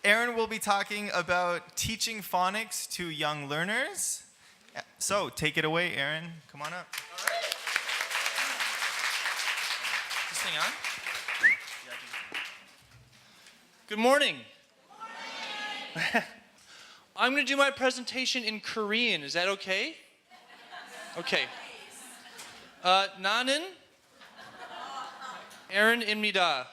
Aaron will be talking about teaching phonics to young learners. So take it away, Aaron. Come on up. All right. Is this thing on? Good morning. Good morning. I'm going to do my presentation in Korean. Is that okay? Okay. 나는 Aaron입니다.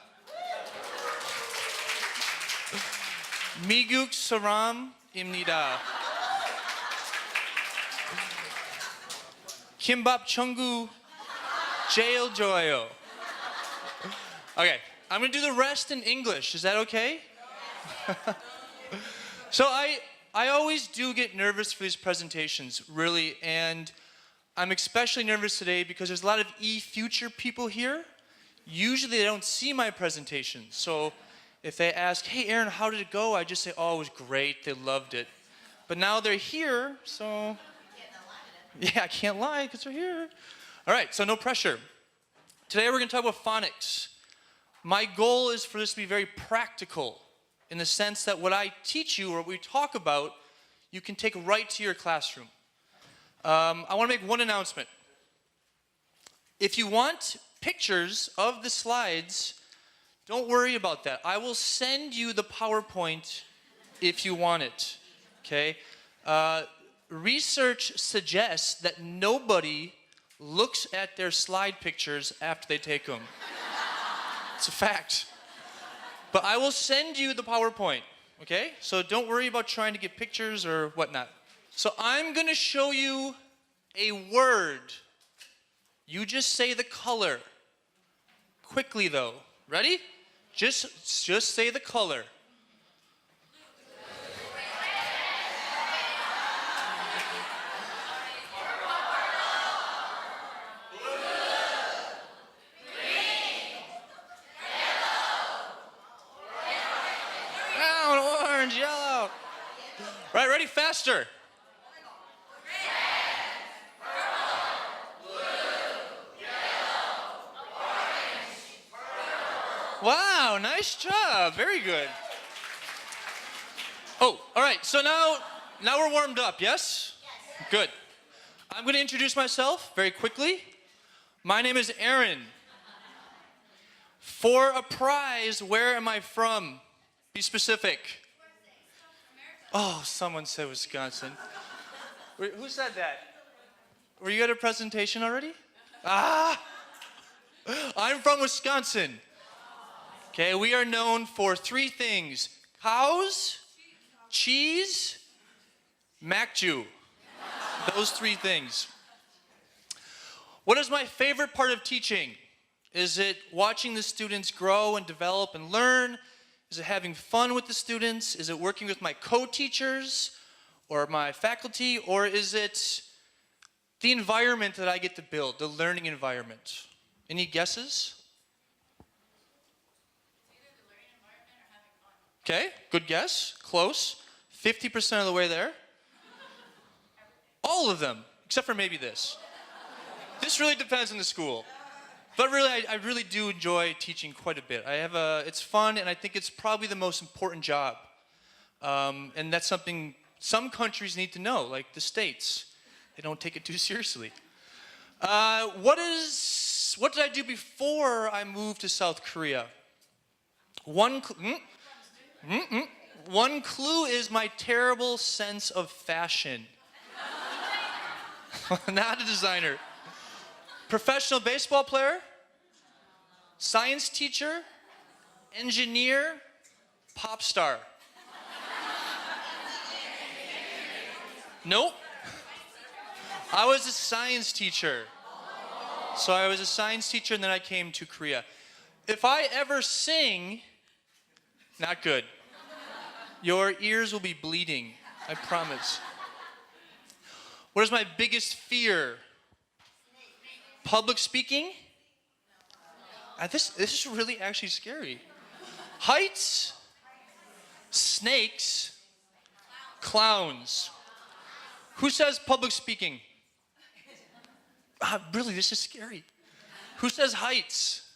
미국 사람입니다. 김밥 천국 제일 좋아요. Okay, I'm going to do the rest in English. Is that okay? So I always do get nervous for these presentations, really, and I'm especially nervous today because there's a lot of e-future people here. Usually they don't see my presentation, so if they ask, hey Aaron, how did it go? I just say, oh, it was great, they loved it. But now they're here, so yeah, I can't lie because they're here. All right, so no pressure. Today we're going to talk about phonics. My goal is for this to be very practical in the sense that what I teach you or what we talk about, you can take right to your classroom. I want to make one announcement. If you want pictures of the slides, don't worry about that. I will send you the PowerPoint if you want it, okay? Research suggests that nobody looks at their slide pictures after they take them. It's a fact. But I will send you the PowerPoint, okay? So don't worry about trying to get pictures or whatnot. So I'm going to show you a word. You just say the color. Quickly, though. Ready? Just say the color. Brown, orange, yellow. Right, ready? Faster. Wow, nice job. Very good. Oh, all right. So now we're warmed up, yes? Yes. Good. I'm going to introduce myself very quickly. My name is Aaron. For a prize, where am I from? Be specific. Oh, someone said Wisconsin. Who said that? Were you at a presentation already? Ah! I'm from Wisconsin. Okay, we are known for three things: cows, cheese, macju. Those three things. What is my favorite part of teaching? Is it watching the students grow and develop and learn? Is it having fun with the students? Is it working with my co-teachers or my faculty? Or is it the environment that I get to build, the learning environment? Any guesses? Okay, good guess. Close. 50% of the way there. All of them, except for maybe this. This really depends on the school. But really, I really do enjoy teaching quite a bit. It's fun, and I think it's probably the most important job. And that's something some countries need to know, like the States. They don't take it too seriously. What did I do before I moved to South Korea? One clue is my terrible sense of fashion. Not a designer. Professional baseball player, science teacher, engineer, pop star. Nope. I was a science teacher. So I was a science teacher and then I came to Korea. If I ever sing, not good. Your ears will be bleeding, I promise. What is my biggest fear? Public speaking? This is really actually scary. Heights? Snakes? Clowns? Who says public speaking? Really, this is scary. Who says heights?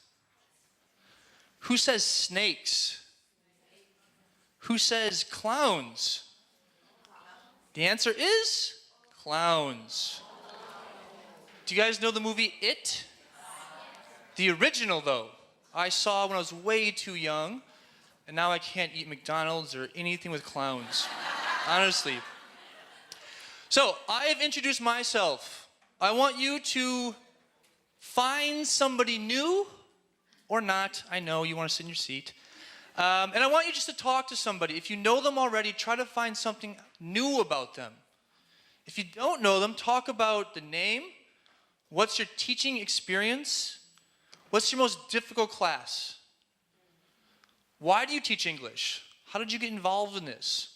Who says snakes? Who says clowns? The answer is clowns. Do you guys know the movie It? The original, though, I saw when I was way too young, and now I can't eat McDonald's or anything with clowns. Honestly. So, I have introduced myself. I want you to find somebody new, or not. I know you want to sit in your seat. And I want you just to talk to somebody. If you know them already, try to find something new about them. If you don't know them, talk about the name. What's your teaching experience? What's your most difficult class? Why do you teach English? How did you get involved in this?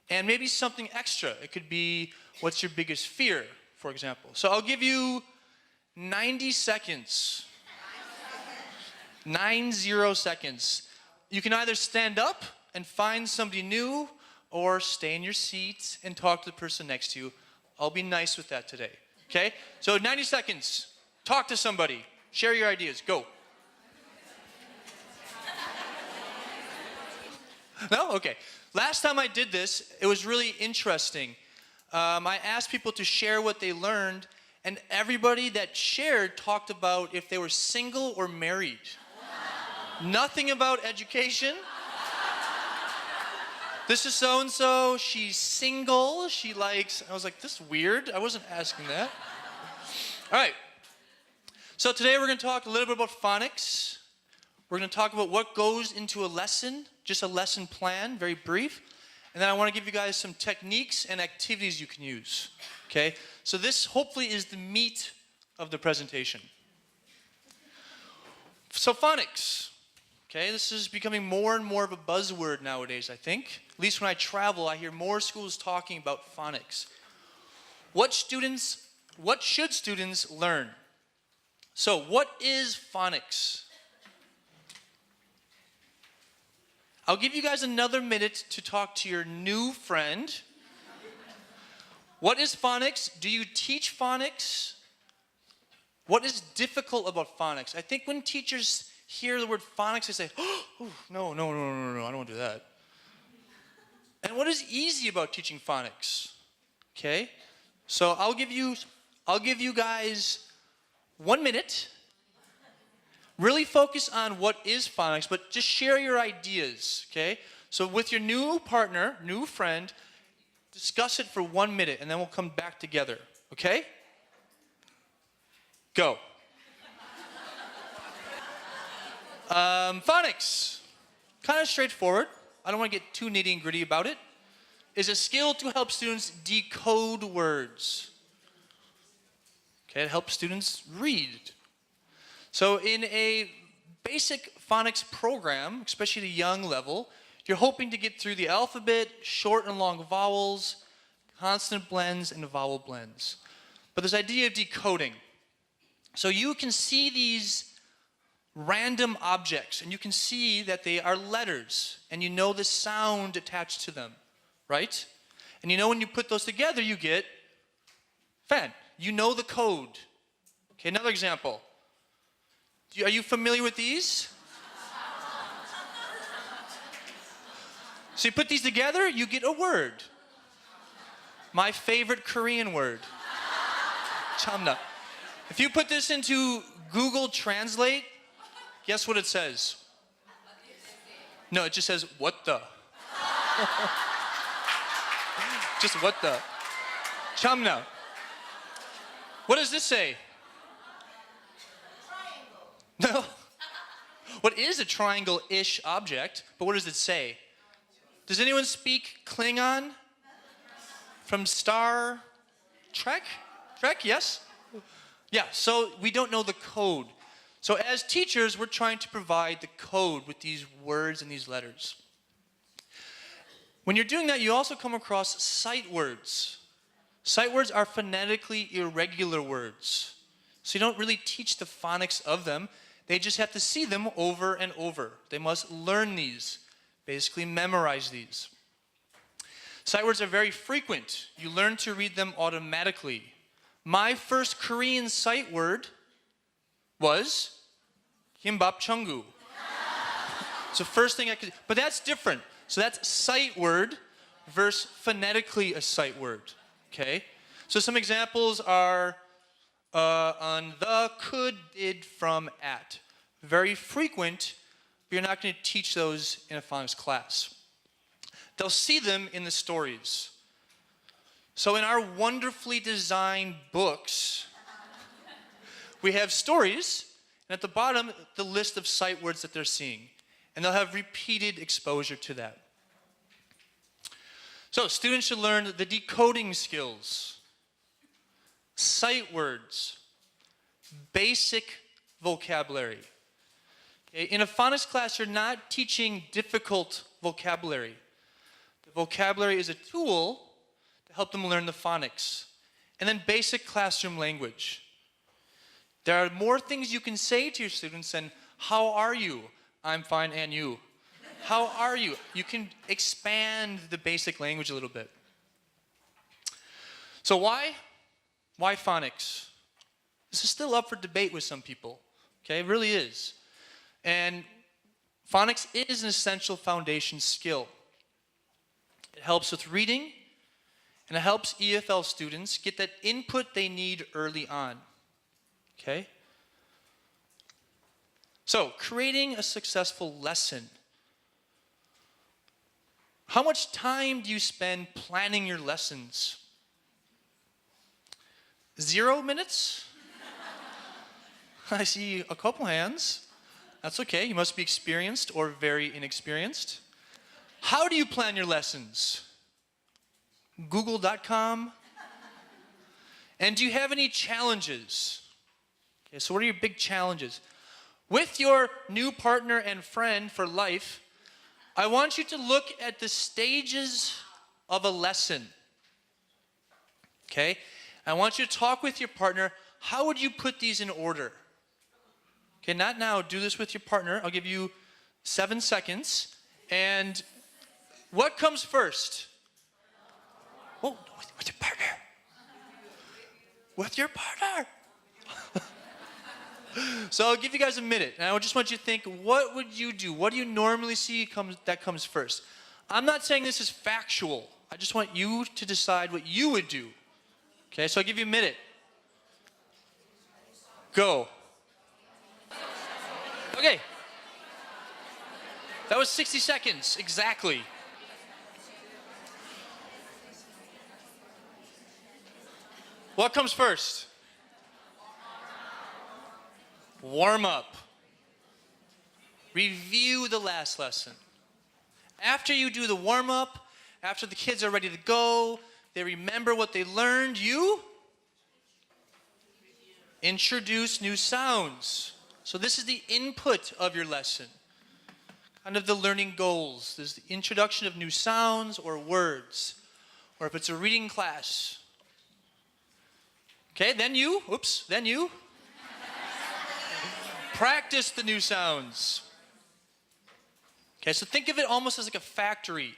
And maybe something extra. It could be, what's your biggest fear, for example. So I'll give you 90 seconds. 90 seconds. You can either stand up and find somebody new, or stay in your seat and talk to the person next to you. I'll be nice with that today. Okay? So 90 seconds. Talk to somebody. Share your ideas. Go. No? Okay. Last time I did this, it was really interesting. I asked people to share what they learned, and everybody that shared talked about if they were single or married. Nothing about education. This is so-and-so, she's single, she likes, I was like, this is weird, I wasn't asking that. All right, so today we're gonna talk a little bit about phonics. We're gonna talk about what goes into a lesson, just a lesson plan, very brief. And then I wanna give you guys some techniques and activities you can use, okay? So this hopefully is the meat of the presentation. So phonics. Okay, this is becoming more and more of a buzzword nowadays, I think. At least when I travel, I hear more schools talking about phonics. What should students learn? So, what is phonics? I'll give you guys another minute to talk to your new friend. What is phonics? Do you teach phonics? What is difficult about phonics? I think when teachers hear the word phonics, they say, oh, no, I don't want to do that. And what is easy about teaching phonics? Okay? So I'll give you guys 1 minute. Really focus on what is phonics, but just share your ideas, okay? So with your new partner, new friend, discuss it for 1 minute, and then we'll come back together, okay? Go. Phonics, kind of straightforward. I don't want to get too nitty and gritty about it. Is a skill to help students decode words. Okay, it helps students read. So in a basic phonics program, especially at a young level, you're hoping to get through the alphabet, short and long vowels, consonant blends, and vowel blends. But this idea of decoding. So you can see these random objects, and you can see that they are letters, and you know the sound attached to them, right? And you know when you put those together, you get fan. You know the code. Okay, another example. Are you familiar with these? So you put these together, you get a word. My favorite Korean word. Chamna. If you put this into Google Translate, guess what it says? No, it just says, what the? Just what the? Chamna. What does this say? No. What is a triangle-ish object, but what does it say? Does anyone speak Klingon? From Star Trek? Trek, yes? Yeah, so we don't know the code. So as teachers, we're trying to provide the code with these words and these letters. When you're doing that, you also come across sight words. Sight words are phonetically irregular words. So you don't really teach the phonics of them. They just have to see them over and over. They must learn these, basically memorize these. Sight words are very frequent. You learn to read them automatically. My first Korean sight word was kimbap chunggu. It's the first thing I could, but that's different. So that's sight word versus phonetically a sight word, okay? So some examples are on the, could, did, from, at. Very frequent, but you're not going to teach those in a phonics class. They'll see them in the stories. So in our wonderfully designed books, we have stories, and at the bottom, the list of sight words that they're seeing. And they'll have repeated exposure to that. So students should learn the decoding skills, sight words, basic vocabulary. Okay? In a phonics class, you're not teaching difficult vocabulary. The vocabulary is a tool to help them learn the phonics. And then basic classroom language. There are more things you can say to your students than, how are you? I'm fine, and you? How are you? You can expand the basic language a little bit. So why? Why phonics? This is still up for debate with some people. Okay, it really is. And phonics is an essential foundation skill. It helps with reading, and it helps EFL students get that input they need early on. Okay? So, creating a successful lesson. How much time do you spend planning your lessons? 0 minutes? I see a couple hands. That's okay. You must be experienced or very inexperienced. How do you plan your lessons? Google.com? And do you have any challenges? Okay, so what are your big challenges? With your new partner and friend for life, I want you to look at the stages of a lesson. Okay? I want you to talk with your partner. How would you put these in order? Okay, not now. Do this with your partner. I'll give you 7 seconds. And what comes first? Oh, with your partner. With your partner. So I'll give you guys a minute, and I just want you to think, what would you do? What do you normally see that comes first? I'm not saying this is factual. I just want you to decide what you would do. Okay, so I'll give you a minute. Go. Okay. That was 60 seconds, exactly. What comes first? Warm up. Review the last lesson. After you do the warm up, after the kids are ready to go, they remember what they learned, you introduce new sounds. So this is the input of your lesson. Kind of the learning goals. There's the introduction of new sounds or words. Or if it's a reading class. Okay, then you practice the new sounds. Okay, so think of it almost as like a factory.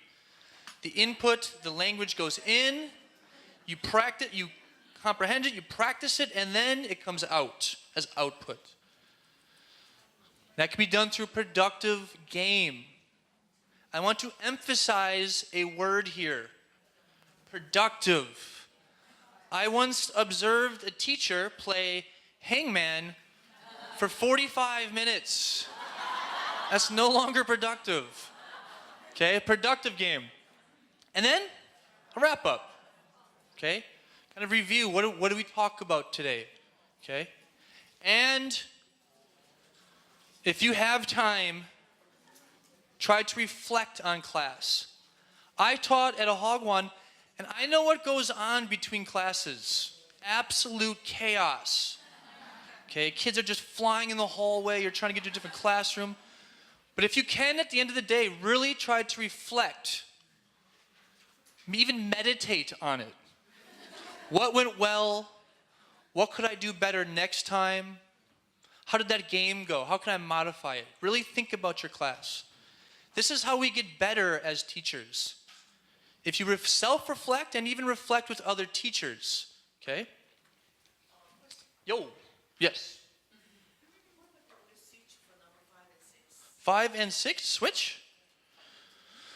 The input, the language goes in, you practice, you comprehend it, you practice it, and then it comes out as output. That can be done through a productive game. I want to emphasize a word here. Productive. I once observed a teacher play hangman for 45 minutes. That's no longer productive. Okay, a productive game. And then a wrap up. Okay, kind of review. What do we talk about today? Okay, and if you have time, try to reflect on class. I taught at a Hagwon, and I know what goes on between classes. Absolute chaos. Okay, kids are just flying in the hallway. You're trying to get to a different classroom. But if you can, at the end of the day, really try to reflect. Even meditate on it. What went well? What could I do better next time? How did that game go? How can I modify it? Really think about your class. This is how we get better as teachers. If you self-reflect and even reflect with other teachers. Okay? Yo. Yes. 5 and 6, switch?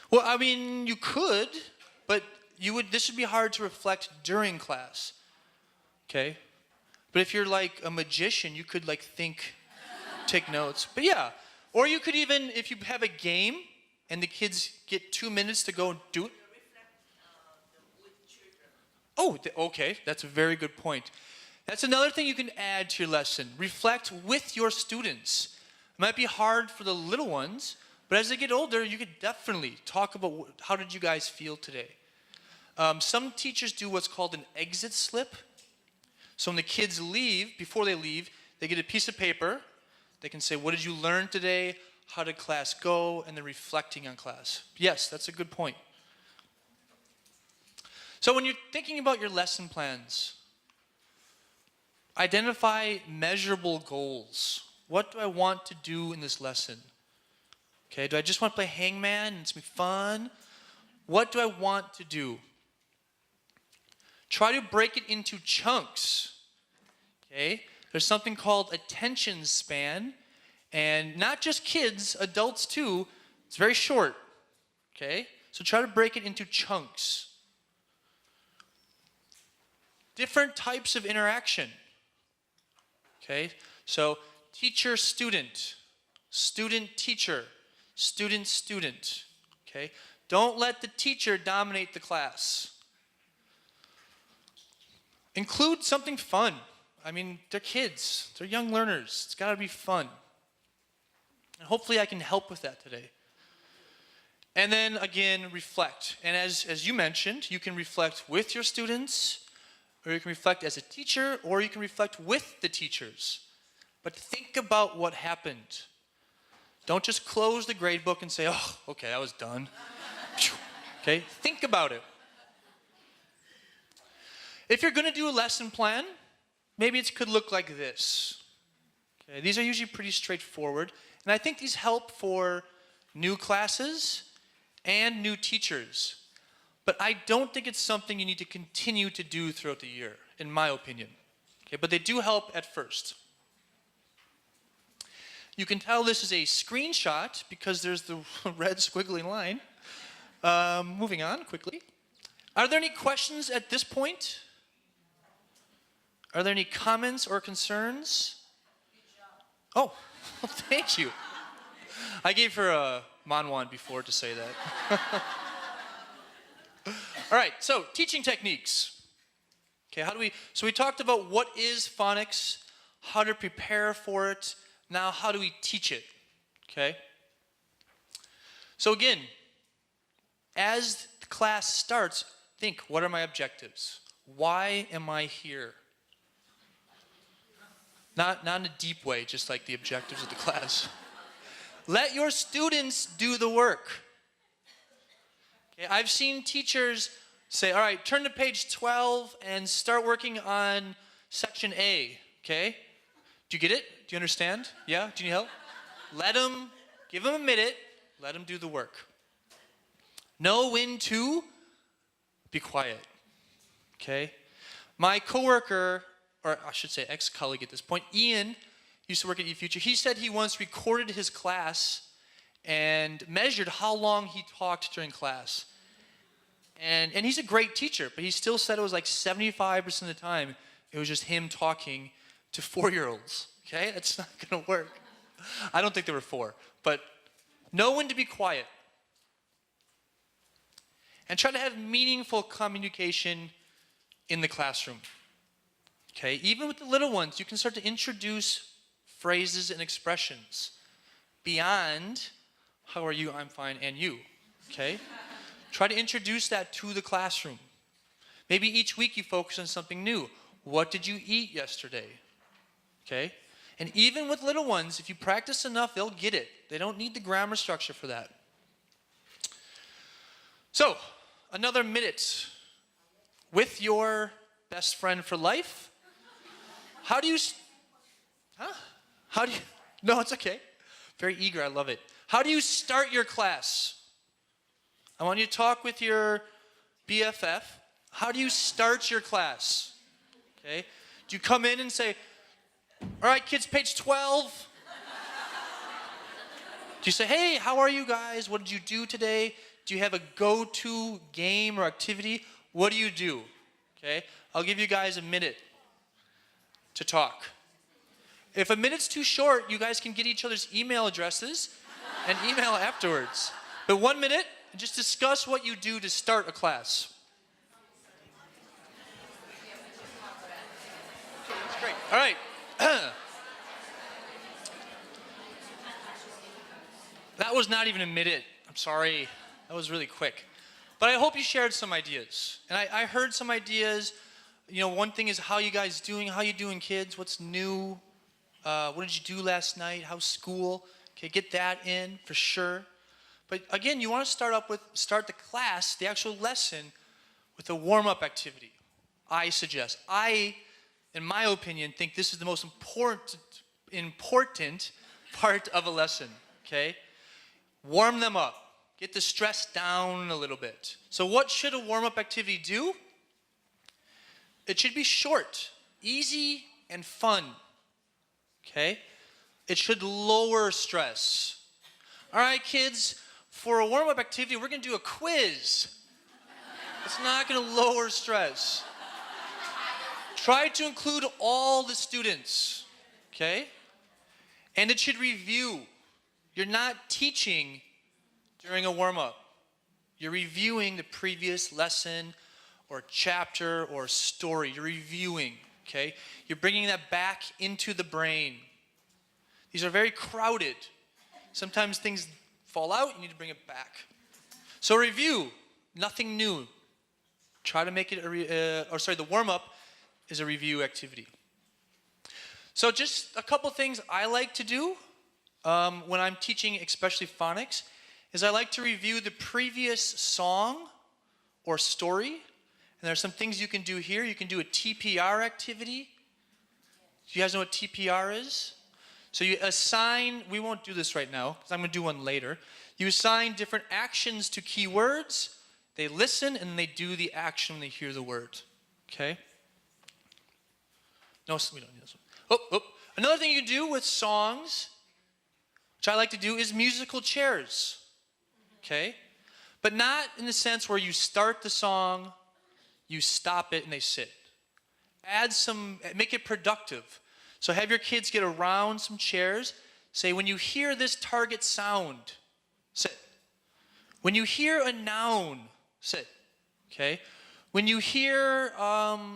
Well, I mean, you could, but this would be hard to reflect during class, okay? But if you're like a magician, you could like take notes. But yeah, or you could even, if you have a game and the kids get 2 minutes to go and do it. Oh, okay, that's a very good point. That's another thing you can add to your lesson. Reflect with your students. It might be hard for the little ones, but as they get older, you could definitely talk about how did you guys feel today. Some teachers do what's called an exit slip. So when the kids leave, before they leave, they get a piece of paper. They can say, what did you learn today? How did class go? And they're reflecting on class. Yes, that's a good point. So when you're thinking about your lesson plans, identify measurable goals. What do I want to do in this lesson? Okay, do I just want to play hangman and it's going to be fun? What do I want to do? Try to break it into chunks. Okay, there's something called attention span, and not just kids, adults too. It's very short. Okay, so try to break it into chunks. Different types of interaction. Okay, so teacher-student, student-teacher, student-student. Okay, don't let the teacher dominate the class. Include something fun. I mean, they're kids, they're young learners. It's got to be fun. And hopefully I can help with that today. And then again, reflect. And as you mentioned, you can reflect with your students, or you can reflect as a teacher, or you can reflect with the teachers. But think about what happened. Don't just close the grade book and say, oh, okay, I was done. Okay, think about it. If you're going to do a lesson plan, maybe it could look like this. Okay, these are usually pretty straightforward, and I think these help for new classes and new teachers. But I don't think it's something you need to continue to do throughout the year, in my opinion. Okay, but they do help at first. You can tell this is a screenshot because there's the red squiggly line. Moving on quickly. Are there any questions at this point? Are there any comments or concerns? Oh, thank you. I gave her a manwan before to say that. All right, so teaching techniques. Okay, so we talked about what is phonics, how to prepare for it. Now, how do we teach it? Okay? So again, as the class starts, think, what are my objectives? Why am I here? Not in a deep way, just like the objectives of the class. Let your students do the work. Okay, I've seen teachers say, all right, turn to page 12 and start working on section A, okay? Do you get it? Do you understand? Yeah? Do you need help? Give them a minute, let them do the work. Know when to be quiet, okay? My coworker, or I should say ex-colleague at this point, Ian, used to work at eFuture. He said he once recorded his class and measured how long he talked during class. And he's a great teacher, but he still said it was like 75% of the time, it was just him talking to 4-year-olds, okay? That's not gonna work. I don't think there were 4, but know when to be quiet. And try to have meaningful communication in the classroom. Okay, even with the little ones, you can start to introduce phrases and expressions beyond, how are you, I'm fine, and you, okay? Try to introduce that to the classroom. Maybe each week you focus on something new. What did you eat yesterday? Okay? And even with little ones, if you practice enough, they'll get it. They don't need the grammar structure for that. So, another minute with your best friend for life. How do you, no, it's okay. Very eager, I love it. How do you start your class? I want you to talk with your BFF. How do you start your class? Okay? Do you come in and say, all right, kids, page 12? Do you say, hey, how are you guys? What did you do today? Do you have a go-to game or activity? What do? Okay? I'll give you guys a minute to talk. If a minute's too short, you guys can get each other's email addresses and email afterwards. But 1 minute, and just discuss what you do to start a class. That's great. All right. That was not even a minute. I'm sorry. That was really quick. But I hope you shared some ideas. And I heard some ideas. You know, one thing is how you guys doing? How you doing, kids? What's new? What did you do last night? How's school? Okay, get that in for sure. But again, you want to start the class, the actual lesson, with a warm-up activity. I suggest. In my opinion, think this is the most important part of a lesson. Okay, warm them up. Get the stress down a little bit. So what should a warm-up activity do? It should be short, easy, and fun. Okay? It should lower stress. All right, kids, for a warm-up activity, we're going to do a quiz. It's not going to lower stress. Try to include all the students. Okay? And it should review. You're not teaching during a warm-up. You're reviewing the previous lesson or chapter or story. You're reviewing, okay? You're bringing that back into the brain. These are very crowded. Sometimes things fall out, you need to bring it back. So review, nothing new. Try to make it the warm-up is a review activity. So just a couple things I like to do when I'm teaching, especially phonics, is I like to review the previous song or story. And there's some things you can do here. You can do a TPR activity. Do you guys know what TPR is? So you assign, we won't do this right now, because I'm going to do one later. You assign different actions to keywords. They listen, and they do the action when they hear the word. Okay? No, we don't need this one. Another thing you can do with songs, which I like to do, is musical chairs. Okay? But not in the sense where you start the song, you stop it, and they sit. Make it productive. So have your kids get around some chairs. Say, when you hear this target sound, sit. When you hear a noun, sit. Okay? When you hear a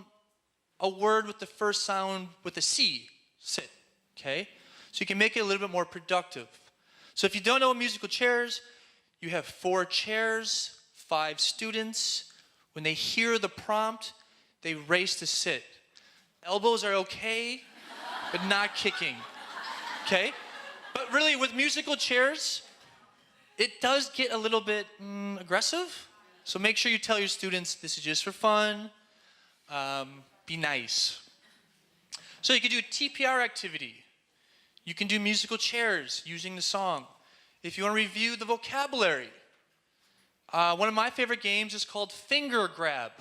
word with the first sound with a C, sit. Okay? So you can make it a little bit more productive. So if you don't know what musical chairs, you have 4 chairs, 5 students. When they hear the prompt, they race to sit. Elbows are okay, but not kicking. Okay? But really, with musical chairs, it does get a little bit aggressive. So make sure you tell your students, this is just for fun. Be nice. So you can do a TPR activity. You can do musical chairs using the song. If you want to review the vocabulary, one of my favorite games is called Finger Grab.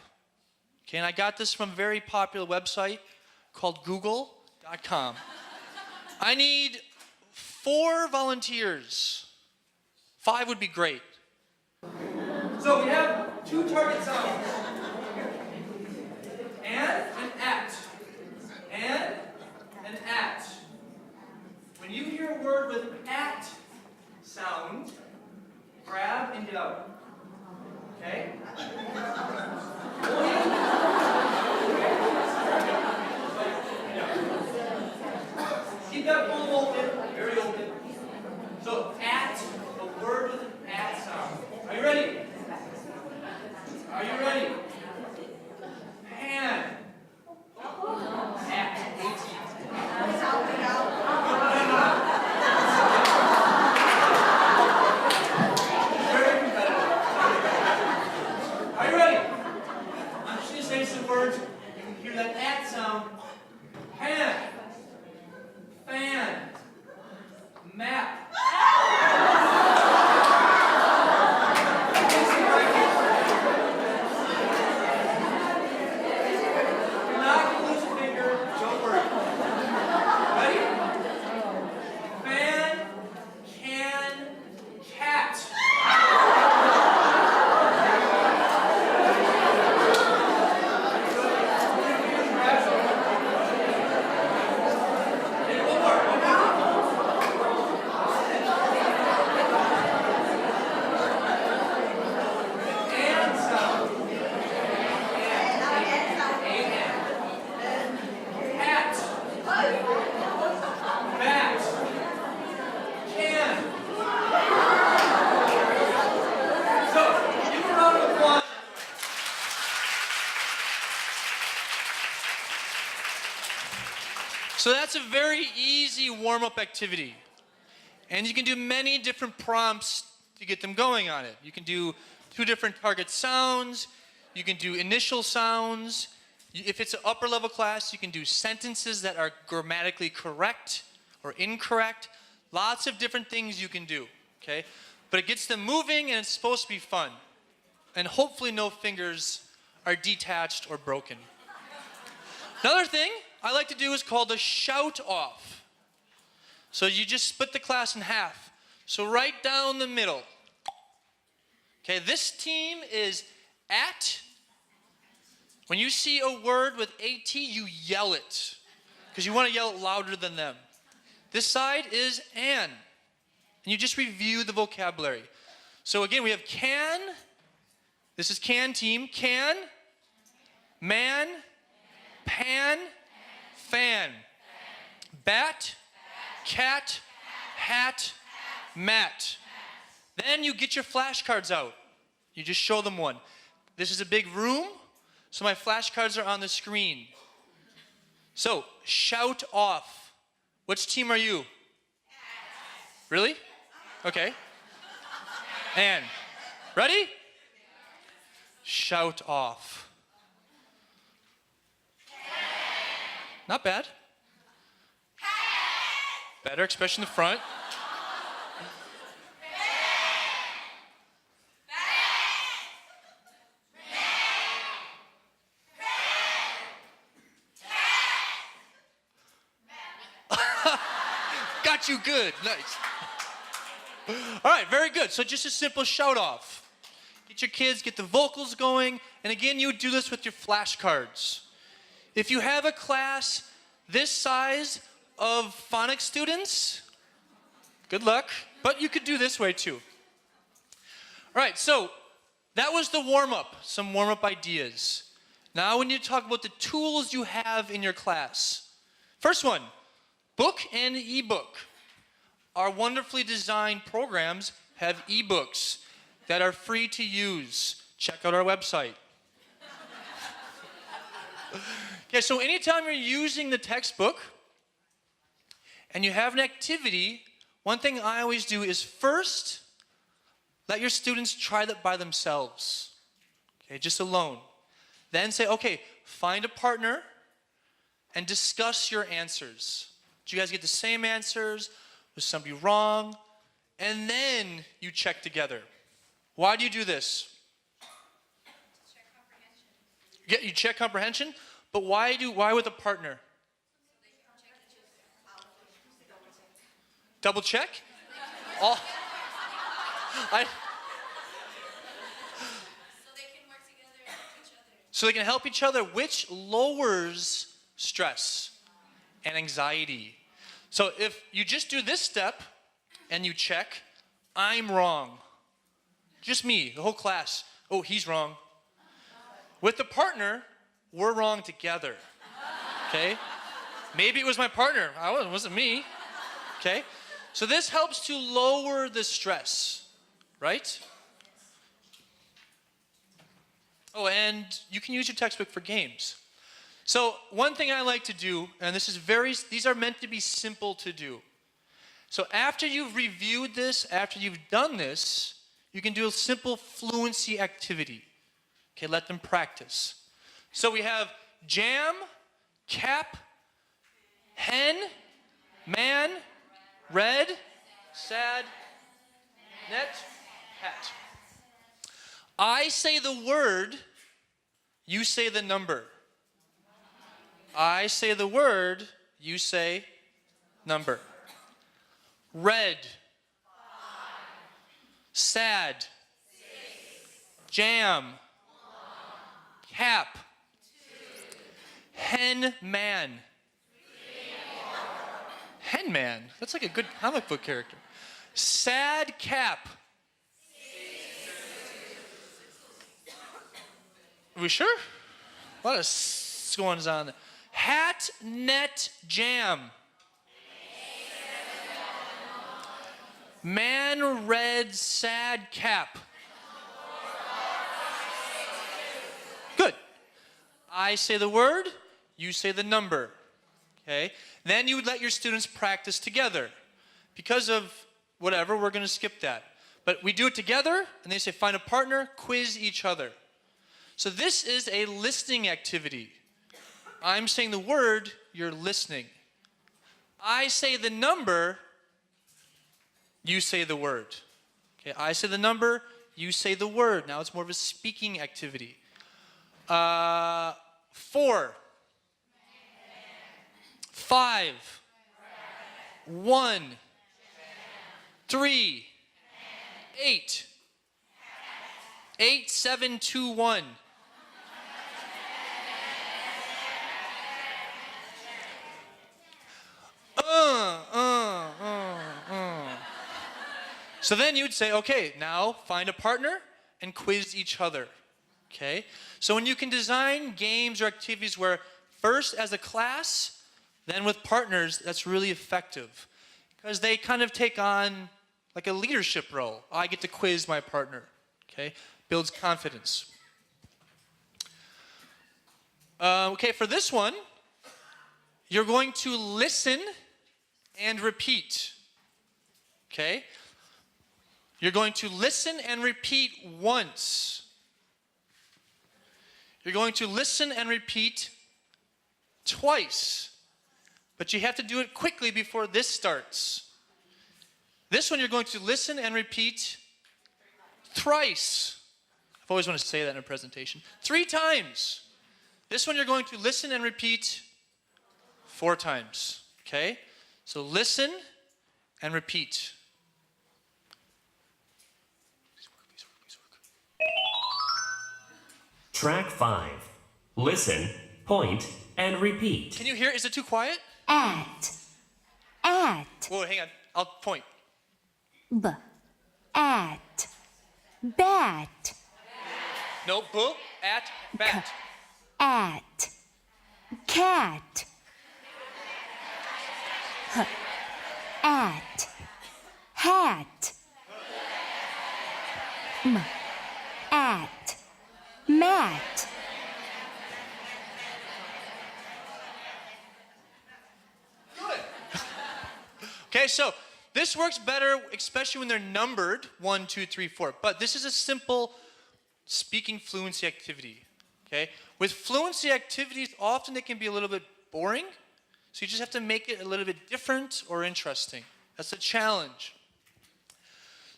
Okay, and I got this from a very popular website called Google.com. I need 4 volunteers. 5 would be great. So we have 2 target sounds. And an at. And an at. When you hear a word with at sound, grab and get out. Okay? Keep that palm open, very open. So at, a word with an at sound. Are you ready? Are you ready? So that's a very easy warm-up activity. And you can do many different prompts to get them going on it. You can do 2 different target sounds. You can do initial sounds. If it's an upper level class, you can do sentences that are grammatically correct or incorrect. Lots of different things you can do, okay? But it gets them moving and it's supposed to be fun. And hopefully no fingers are detached or broken. Another thing I like to do is called a shout off. So you just split the class in half. So right down the middle. Okay, this team is at. When you see a word with AT, you yell it. Because you want to yell it louder than them. This side is an. And you just review the vocabulary. So again, we have can. This is can team. Can. Man. Pan. Fan. Bat. Cat. Hat. Mat. Then you get your flashcards out. You just show them one. This is a big room, so my flashcards are on the screen. So, shout off. Which team are you? Really? Okay. And, ready? Shout off. Not bad. Better, especially in the front. Got you good. Nice. All right, very good. So just a simple shout off. Get your kids, get the vocals going. And again, you would do this with your flashcards. If you have a class this size of phonics students, good luck. But you could do this way too. All right, so that was the warm-up, some warm-up ideas. Now we need to talk about the tools you have in your class. First one, book and ebook. Our wonderfully designed programs have ebooks that are free to use. Check out our website. Okay, so anytime you're using the textbook and you have an activity, one thing I always do is first let your students try that by themselves. Okay, just alone. Then say, okay, find a partner and discuss your answers. Did you guys get the same answers? Was somebody wrong? And then you check together. Why do you do this? Check comprehension. Yeah, you check comprehension, but why with a partner? Double check? All, I, So they can work together and help each other. so they can help each other, which lowers stress and anxiety. So if you just do this step and you check, I'm wrong. Just me, the whole class. Oh, he's wrong. With the partner, we're wrong together. Okay? Maybe it was my partner. It wasn't me. Okay? So this helps to lower the stress, right? Oh, and you can use your textbook for games. So one thing I like to do, and these are meant to be simple to do. So after you've reviewed this, after you've done this, you can do a simple fluency activity. Okay, let them practice. So we have jam, cap, hen, man, red, sad, net, hat. I say the word, you say the number. I say the word, you say number. Red. 5. Sad. 6. Jam. 1. Cap. 2. Hen man. 3. Hen man? That's like a good comic book character. Sad cap. 6. Are we sure? A lot of going on there. Hat, net, jam. Man, red, sad, cap. Good. I say the word, you say the number. Okay? Then you would let your students practice together. Because of whatever, we're going to skip that. But we do it together, and they say find a partner, quiz each other. So this is a listening activity. I'm saying the word, you're listening. I say the number, you say the word. Okay, I say the number, you say the word. Now it's more of a speaking activity. 4, 5, 1, 3, 8, 8, 7, 2, 1. So then you'd say, okay, now find a partner and quiz each other. Okay? So when you can design games or activities where first as a class, then with partners, that's really effective. Because they kind of take on like a leadership role. I get to quiz my partner. Okay? Builds confidence. Okay, for this one, you're going to listen and repeat. Okay? You're going to listen and repeat once. You're going to listen and repeat twice. But you have to do it quickly before this starts. This one you're going to listen and repeat thrice. I've always wanted to say that in a presentation. 3 times. This one you're going to listen and repeat 4 times. Okay? So listen and repeat. Track 5. Listen, point, and repeat. Can you hear? Is it too quiet? At. Whoa, hang on. I'll point. At. Bat. No, boo, at, bat. At. Cat. At. Hat. At. Mat. Okay, so this works better, especially when they're numbered 1, 2, 3, 4. But this is a simple speaking fluency activity. Okay? With fluency activities, often they can be a little bit boring. So you just have to make it a little bit different or interesting. That's a challenge.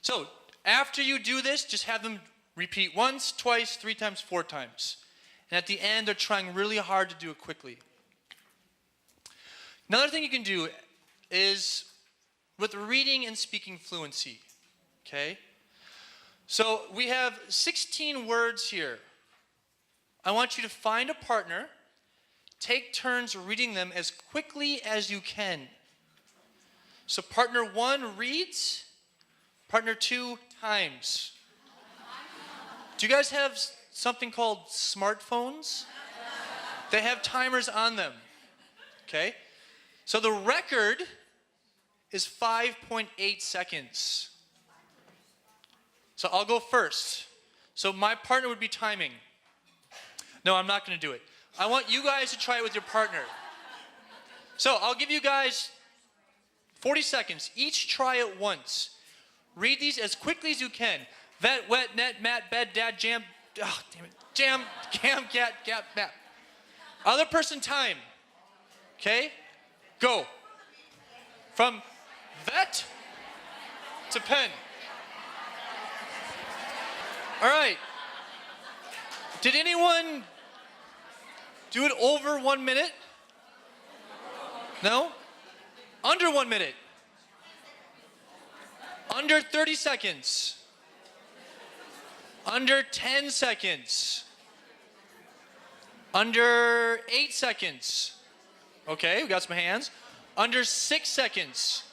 So after you do this, just have them repeat once, twice, 3 times, 4 times. And at the end, they're trying really hard to do it quickly. Another thing you can do is with reading and speaking fluency. Okay? So we have 16 words here. I want you to find a partner, take turns reading them as quickly as you can. So partner 1 reads, partner 2 times. Do you guys have something called smartphones? They have timers on them. Okay? So the record is 5.8 seconds. So I'll go first. So my partner would be timing. No, I'm not going to do it. I want you guys to try it with your partner. So I'll give you guys 40 seconds. Each try it once. Read these as quickly as you can. Vet, wet, net, mat, bed, dad, jam. Oh, damn it. Jam, cam, cat, gap, map. Other person time. Okay? Go. From vet to pen. All right. Did anyone do it over 1 minute? No? Under 1 minute? Under 30 seconds? Under 10 seconds? Under 8 seconds? Okay, we got some hands. Under 6 seconds?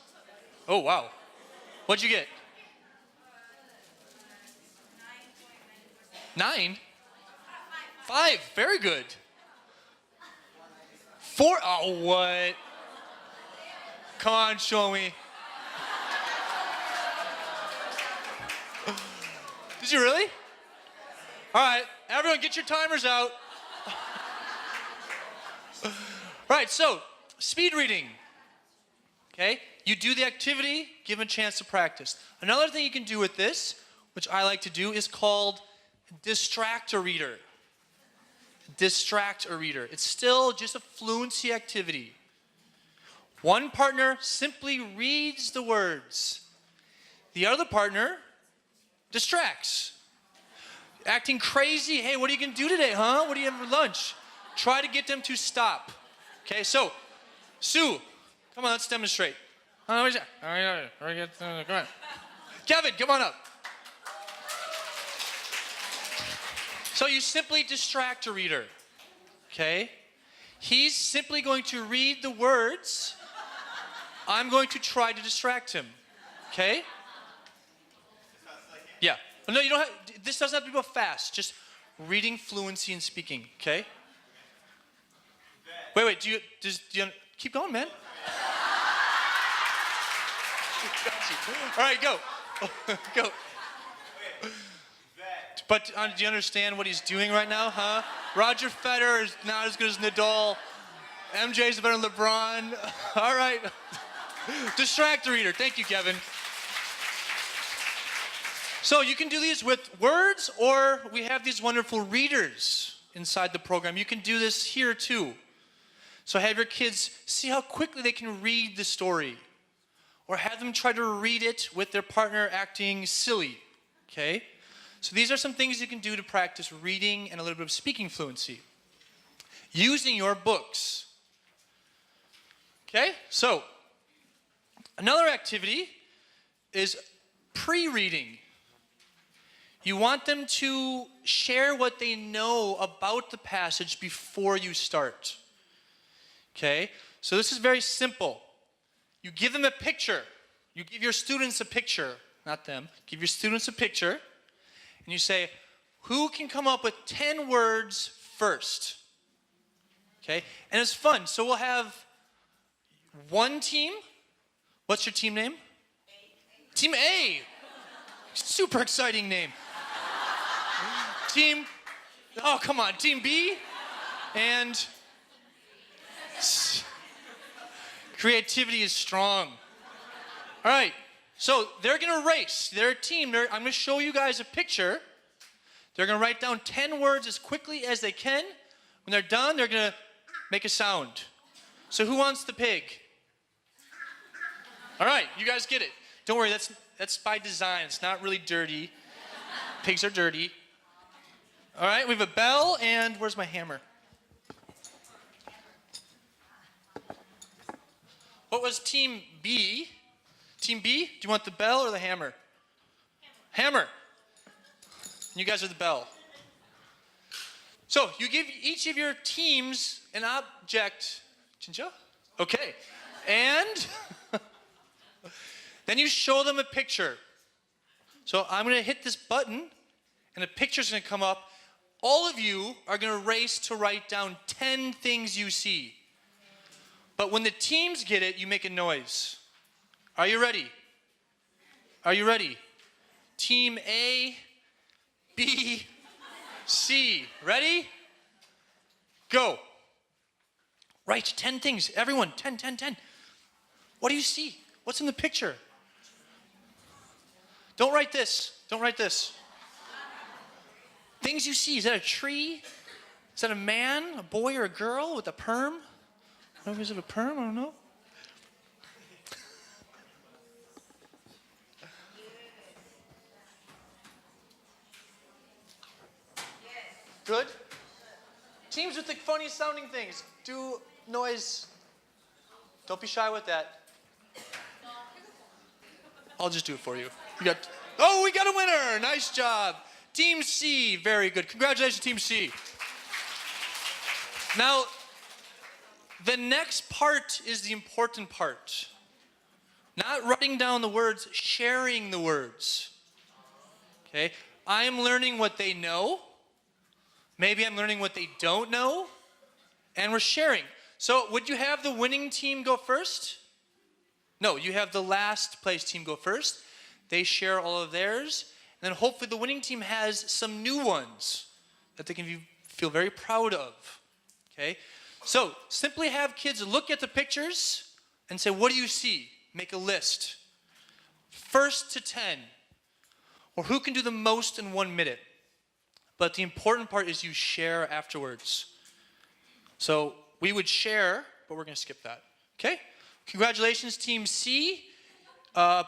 Oh, wow. What'd you get? 9? 5, very good. 4, oh, what? Come on, show me. Did you really? All right, everyone get your timers out. All right, so speed reading. Okay? You do the activity, give them a chance to practice. Another thing you can do with this, which I like to do, is called distract a reader. Distract a reader. It's still just a fluency activity. One partner simply reads the words. The other partner distracts. Acting crazy. Hey, what are you going to do today, huh? What do you have for lunch? Try to get them to stop. Okay, so, Sue, come on, let's demonstrate. Come on. Kevin, come on up. So you simply distract a reader, okay? He's simply going to read the words. I'm going to try to distract him, okay? Yeah. No, you don't have, this doesn't have to be about fast. Just reading, fluency, and speaking, okay? Wait, do you keep going, man? Got you. All right, go. Go. But do you understand what he's doing right now, huh? Roger Federer is not as good as Nadal. MJ's better than LeBron. All right. Distract the reader. Thank you, Kevin. So you can do these with words, or we have these wonderful readers inside the program. You can do this here too. So have your kids see how quickly they can read the story, or have them try to read it with their partner acting silly, okay? So these are some things you can do to practice reading and a little bit of speaking fluency using your books. Okay, so another activity is pre-reading. You want them to share what they know about the passage before you start. Okay, so this is very simple. You give them a picture. You give your students a picture, not them. Give your students a picture. And you say, who can come up with 10 words first? Okay, and it's fun. So we'll have one team. What's your team name? Team A. Super exciting name. Team, oh, come on. Team B. And creativity is strong. All right. So they're going to race. They're a team. I'm going to show you guys a picture. They're going to write down 10 words as quickly as they can. When they're done, they're going to make a sound. So who wants the pig? All right, you guys get it. Don't worry, that's by design. It's not really dirty. Pigs are dirty. All right, we have a bell, and where's my hammer? What was team B? Team B, do you want the bell or the hammer? Hammer. You guys are the bell. So you give each of your teams an object. Chincha? Okay. And then you show them a picture. So I'm going to hit this button, and a picture's going to come up. All of you are going to race to write down 10 things you see. But when the teams get it, you make a noise. Are you ready? Are you ready? Team A, B, C. Ready? Go. Write 10 things. Everyone, 10, 10, 10. What do you see? What's in the picture? Don't write this. Don't write this. Things you see. Is that a tree? Is that a man, a boy, or a girl with a perm? Is it a perm? I don't know. Good? Teams with the funny sounding things, do noise. Don't be shy with that. I'll just do it for you. We got a winner. Nice job. Team C, very good. Congratulations, Team C. Now, the next part is the important part. Not writing down the words, sharing the words. Okay? I am learning what they know. Maybe I'm learning what they don't know. And we're sharing. So would you have the winning team go first? No, you have the last place team go first. They share all of theirs. And then hopefully the winning team has some new ones that they can feel very proud of. Okay? So simply have kids look at the pictures and say, what do you see? Make a list. First to 10. Or who can do the most in 1 minute? But the important part is you share afterwards. So we would share, but we're going to skip that. Okay? Congratulations, Team C.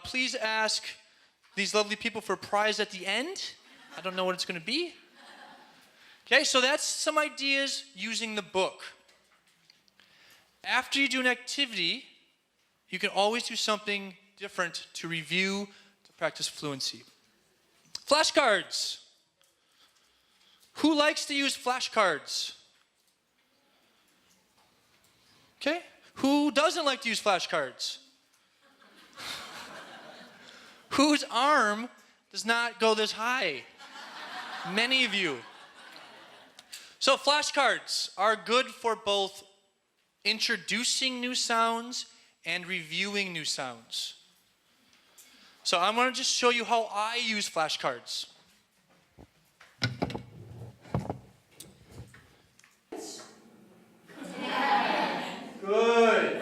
Please ask these lovely people for a prize at the end. I don't know what it's going to be. Okay, so that's some ideas using the book. After you do an activity, you can always do something different to review, to practice fluency. Flashcards. Who likes to use flashcards? Okay. Who doesn't like to use flashcards? Whose arm does not go this high? Many of you. So flashcards are good for both introducing new sounds and reviewing new sounds. So I'm going to just show you how I use flashcards. Good.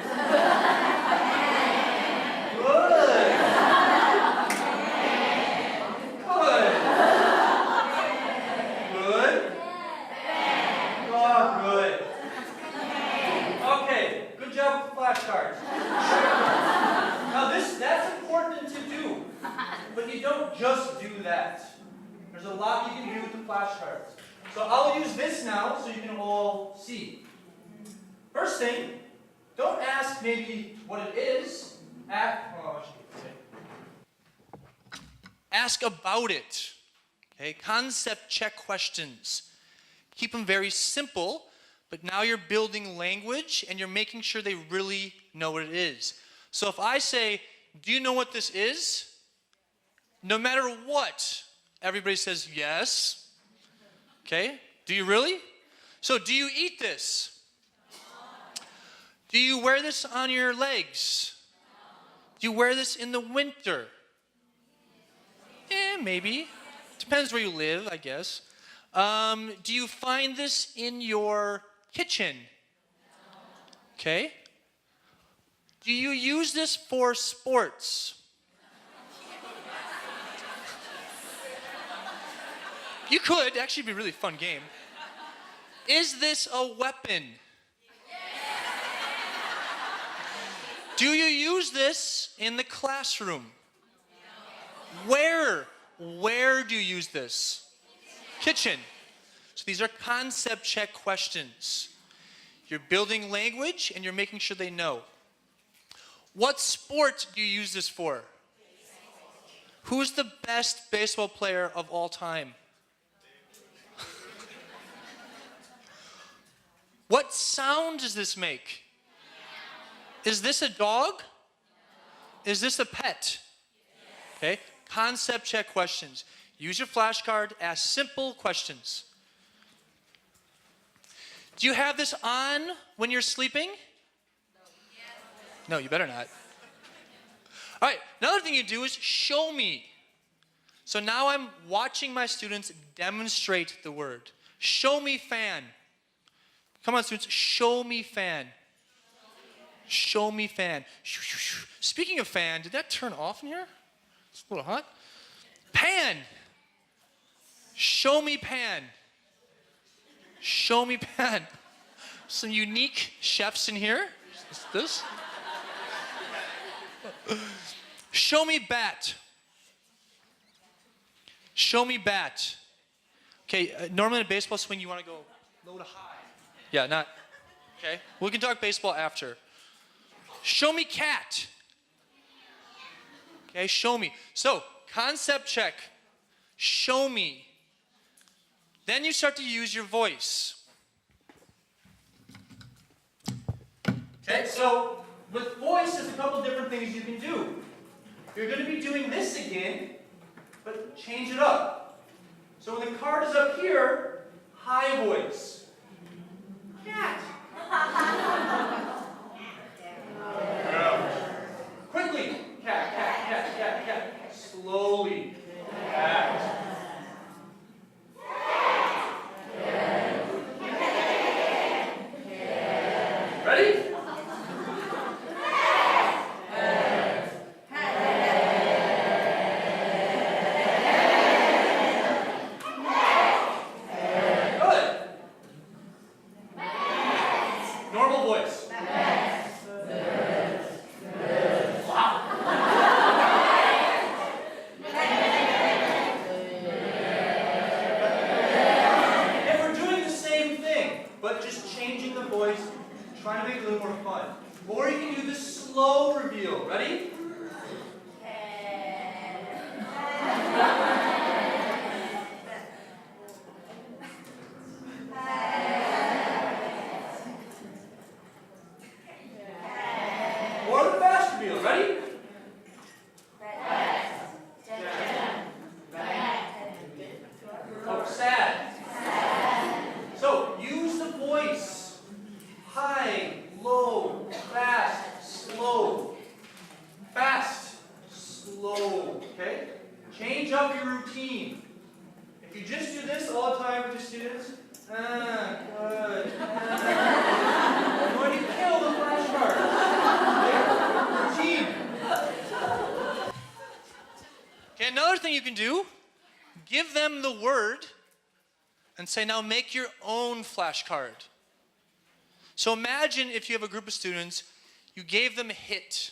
Good. Good. Good. Oh, good. Okay, good job with flashcards. Now that's important to do, but you don't just do that. There's a lot you can do with the flashcards. So I'll use this now so you can all see. First thing, don't ask maybe what it is. Ask about it. Okay, concept check questions. Keep them very simple, but now you're building language and you're making sure they really know what it is. So if I say, do you know what this is? No matter what, everybody says yes. Okay, do you really? So do you eat this? Do you wear this on your legs? Do you wear this in the winter? Maybe. Depends where you live, I guess. Do you find this in your kitchen? Okay. Do you use this for sports? You could. Actually, be a really fun game. Is this a weapon? Do you use this in the classroom? Where do you use this? Kitchen. So these are concept check questions. You're building language and you're making sure they know. What sport do you use this for? Who's the best baseball player of all time? What sound does this make? Is this a dog? Is this a pet? Okay, concept check questions. Use your flashcard, ask simple questions. Do you have this on when you're sleeping? No, you better not. All right, another thing you do is show me. So now I'm watching my students demonstrate the word. Show me fan. Come on, students, show me fan. Show me fan. Speaking of fan, did that turn off in here? It's a little hot. Pan. Show me pan. Show me pan. Some unique chefs in here. Is this? Show me bat. Show me bat. Okay, normally in a baseball swing you want to go low to high. Yeah, not. Okay, we can talk baseball after. Show me cat. Okay, show me. So, concept check. Show me. Then you start to use your voice. Okay, so with voice, there's a couple different things you can do. You're going to be doing this again, but change it up. So when the card is up here, high voice. Cat. Quickly. Cat, cat, cat, cat, cat. Slowly. Cat. make it a little more fun. Or you can do the slow reveal. Ready? Or the fast reveal. Ready? Oh, sad. So use the voice. High, low, fast, slow. Fast, slow. Okay? Change up your routine. If you just do this all the time with the students, good. You're going to kill the flashcards. Okay? Routine. Okay, another thing you can do, give them the word and say, now make your own flashcard. So imagine if you have a group of students, you gave them a hit,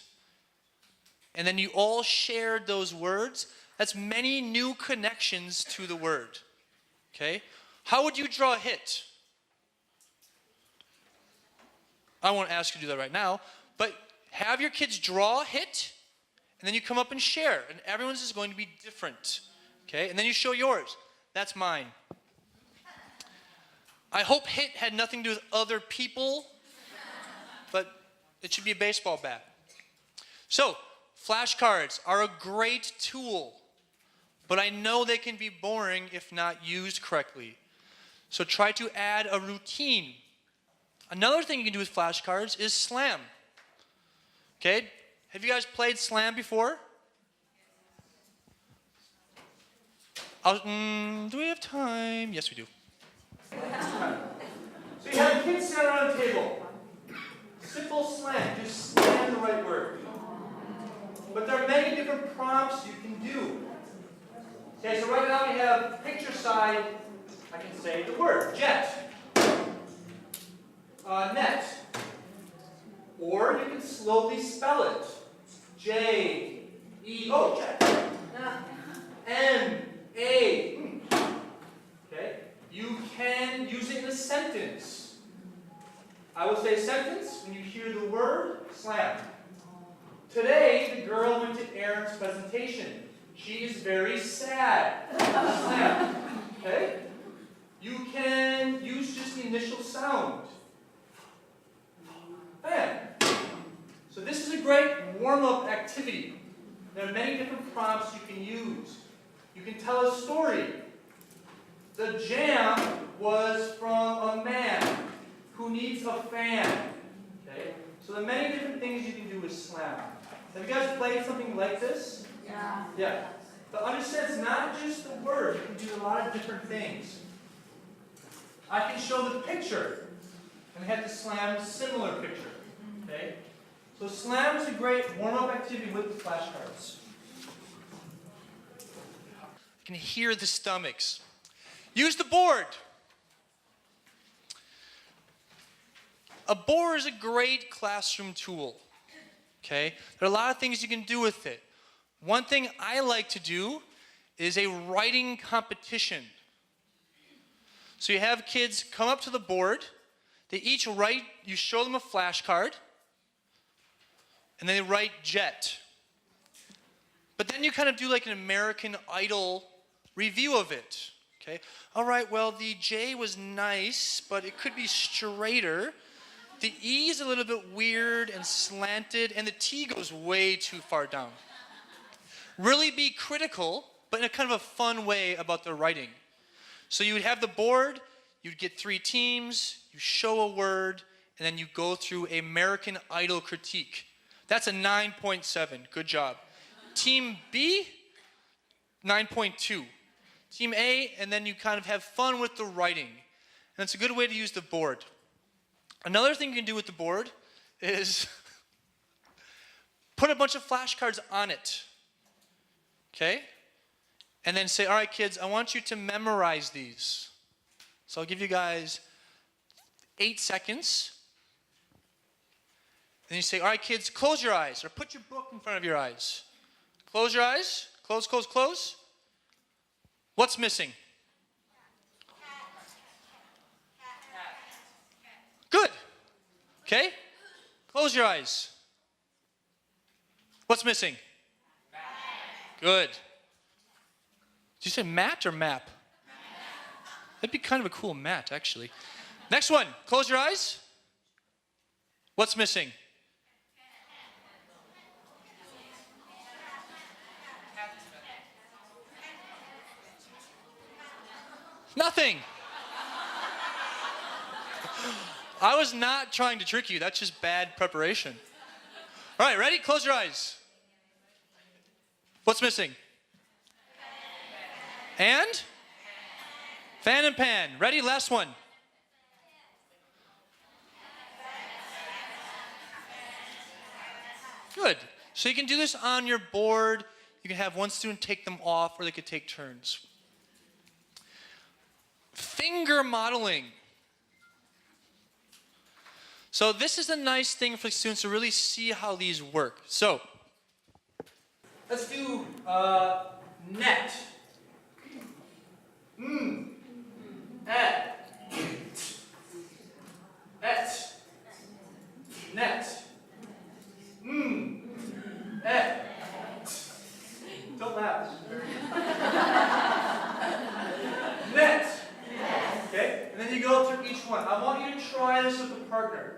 and then you all shared those words. That's many new connections to the word. Okay? How would you draw a hit? I won't ask you to do that right now, but have your kids draw a hit, and then you come up and share, and everyone's is going to be different. Okay? And then you show yours. That's mine. I hope hit had nothing to do with other people, but it should be a baseball bat. So, flashcards are a great tool, but I know they can be boring if not used correctly. So try to add a routine. Another thing you can do with flashcards is slam. Okay? Have you guys played slam before? Do we have time? Yes, we do. So you have kids sit around a table. Simple slam. Just slam the right word. But there are many different prompts you can do. Okay, so right now we have picture side. I can say the word jet, net, or you can slowly spell it. J-E-O, jet. M-A. Okay, you can use it in a sentence. I will say sentence when you hear the word slam. Today, the girl went to Aaron's presentation. She is very sad. Slam. Okay? You can use just the initial sound. Bam. So this is a great warm-up activity. There are many different prompts you can use. You can tell a story. The jam was from a man who needs a fan. Okay? So there are many different things you can do with slam. Have you guys played something like this? Yeah. Yeah. But understand it's not just the word. You can do a lot of different things. I can show the picture. And I have to slam a similar picture. Okay? So slam is a great warm-up activity with the flashcards. You can hear the stomachs. Use the board. A board is a great classroom tool. Okay? There are a lot of things you can do with it. One thing I like to do is a writing competition. So you have kids come up to the board. They each write, you show them a flashcard, and then they write jet. But then you kind of do like an American Idol review of it. Okay? All right, well, the J was nice, but it could be straighter. The E is a little bit weird and slanted, and the T goes way too far down. Really be critical, but in a kind of a fun way about the writing. So you would have the board, you'd get 3 teams, you show a word, and then you go through a American Idol critique. That's a 9.7. Good job. Team B, 9.2. Team A, and then you kind of have fun with the writing. And it's a good way to use the board. Another thing you can do with the board is put a bunch of flashcards on it. Okay? And then say, all right, kids, I want you to memorize these. So I'll give you guys 8 seconds. Then you say, all right, kids, close your eyes, or put your book in front of your eyes. Close your eyes. Close, close, close. What's missing? Good. Okay? Close your eyes. What's missing? Map. Good. Did you say mat or map? That'd be kind of a cool mat, actually. Next one. Close your eyes. What's missing? Nothing. I was not trying to trick you. That's just bad preparation. All right, ready? Close your eyes. What's missing? And? Fan and pan. Ready? Last one. Good. So you can do this on your board. You can have one student take them off, or they could take turns. Finger modeling. So this is a nice thing for students to really see how these work. So let's do net. Et. Et. Net. Et. Don't laugh. Net. Okay? And then you go through each one. I want you to try this with a partner.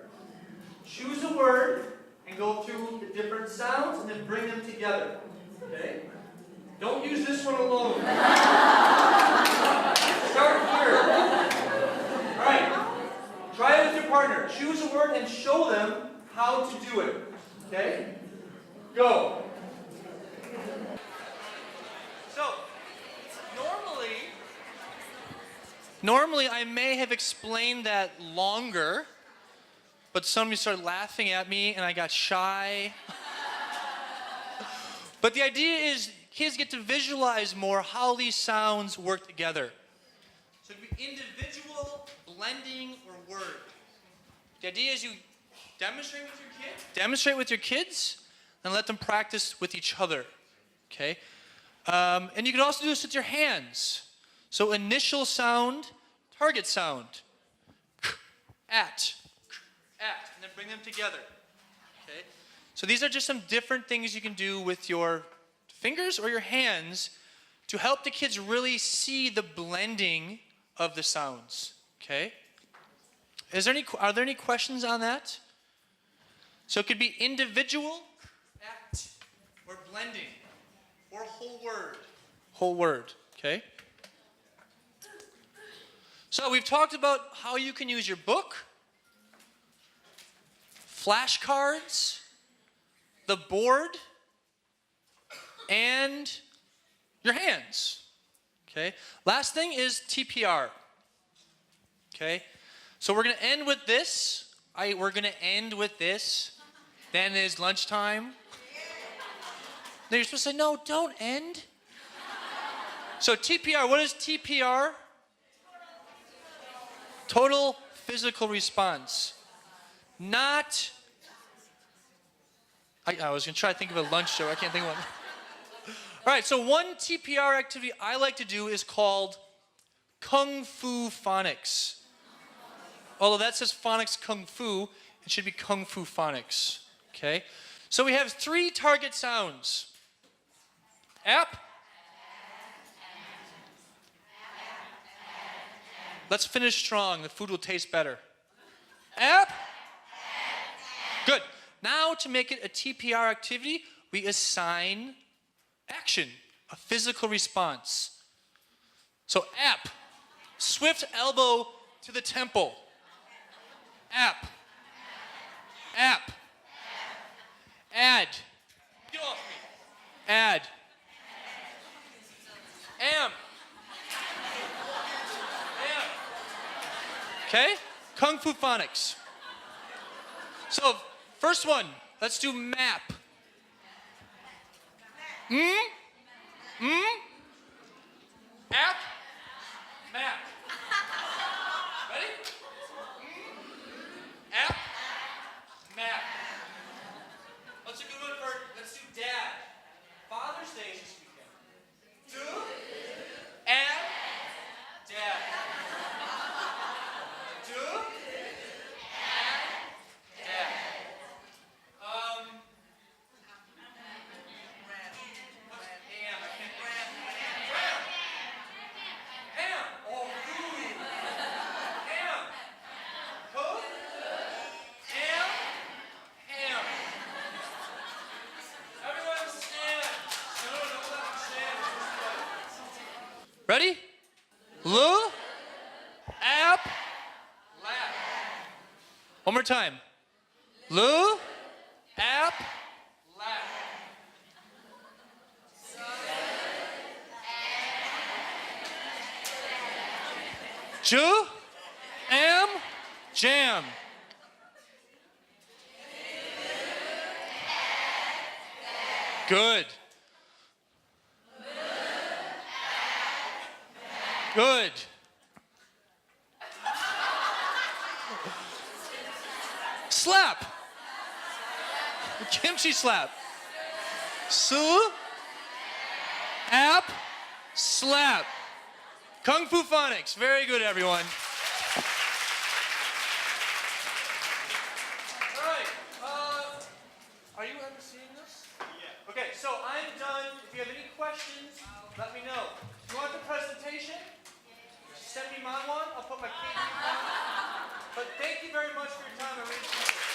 Choose a word and go through the different sounds and then bring them together. Okay? Don't use this one alone. Start here. Alright. Try it with your partner. Choose a word and show them how to do it. Okay? Go. So, normally I may have explained that longer, but somebody started laughing at me and I got shy. But the idea is kids get to visualize more how these sounds work together. So it could be individual, blending, or word. The idea is you demonstrate with your kids, and let them practice with each other. Okay? And you can also do this with your hands. So initial sound, target sound. At, and then bring them together. Okay? So these are just some different things you can do with your fingers or your hands to help the kids really see the blending of the sounds. Okay? Are there any questions on that? So it could be individual, act, or blending, or whole word. Whole word, okay? So we've talked about how you can use your book, flashcards, the board, and your hands, okay? Last thing is TPR, okay? So we're going to end with this. Then is lunchtime. Then you're supposed to say, no, don't end. So TPR, what is TPR? Total physical response. Not, I was going to try to think of a lunch joke. I can't think of one. All right, so one TPR activity I like to do is called Kungfu Phonics. Although that says Phonics Kung Fu, it should be Kung Fu Phonics. Okay? So we have 3 target sounds. App. Let's finish strong. The food will taste better. App. Good. Now to make it a TPR activity, we assign action, a physical response. So app. Swift elbow to the temple. App. App. Add. Get off me. Add. Am. Am. Okay? Kung Fu Phonics. So, first one, let's do map. App. Map. Ready? App. Map. Let's do a good one for, let's do dad. Father's Day is this weekend. Do. Add. Dad. Do. Add. Dad. Ready? Lu, ap, lap. One more time. Lu, ap, lap. Ju, am, jam. Good. Good. Slap. Kimchi slap. Su, ap, slap. Kungfu Phonics. Very good, everyone. All right. Are you ever seeing this? Yeah. Okay, so I'm done. If you have any questions, let me know. You want the presentation? Send me my one. I'll put my key on. But thank you very much for your time. I really appreciate it.